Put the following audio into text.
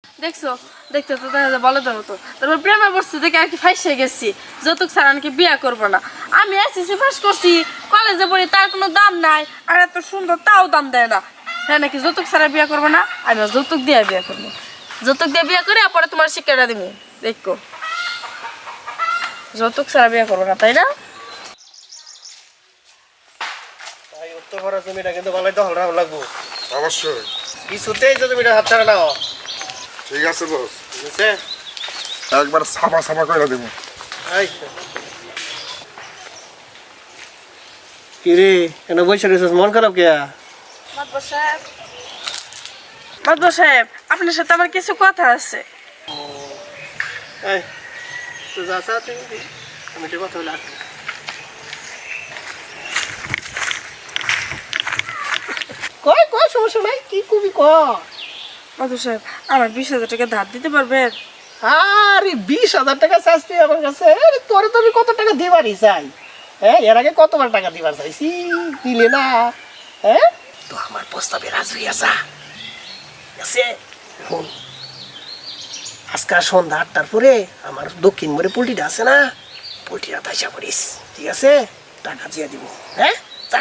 দেখছো দেখতে তো দেখা যায় বলে দেবো তো তারপর প্রেমে পড়ছি দেখে আর কি ফাইসে গেছি যৌতুক ছাড়া নাকি বিয়ে করবো না। আমি এসএসসি পাস করছি, কলেজে পড়ি, তার কোনো দাম নাই, আর এত সুন্দর তাও দাম দেয় না। হ্যাঁ নাকি যৌতুক ছাড়া বিয়ে করবো না? আমি যৌতুক দিয়ে বিয়ে করবো, যৌতুক দিয়ে বিয়ে করে পরে তোমার শিক্ষাটা দিব। দেখো যৌতুক ছাড়া বিয়ে করবো না, তাই না? ভাই উত্তর ভরা জমিটা কিন্তু ভালোই দখল রাখা লাগবো। অবশ্যই। কিছুতেই যে জমিটা হাত ছাড়া না হয়। ঠিক আছে বস, বুঝছে? একবার সাফা সাফা করে দেবো। কিরে কেন বসে রয়েছিস, মন খারাপ কে? মাতবর সাহেব, মাতবর সাহেব, আপনার সাথে আমার কিছু কথা আছে। তো যা চাতে আমি তো কথা বলে কয় কয় সমস্যা নাই, কি কবি ক। মাতবর সাহেব, আমার 20,000 টাকা ধার দিতে পারবেন? আরে 20,000 টাকা চাইছি আমার কাছে? আরে তোরে তো আমি কত টাকা দিবারই চাই। হ্যাঁ, এর আগে কতবার টাকা দিবার চাইছি, দিলে না। হ্যাঁ, তো আমার প্রস্তাবে রাজি হয়ে যা। আছে শোন, আজকে সন্ধ্যা 8টার পরে আমার দক্ষিণ মোড়ে পোল্ট্রিটা আছে না, পোল্ট্রিটা তাইসা করিস, ঠিক আছে? টাকা দিয়ে দিব। হ্যাঁ, যা।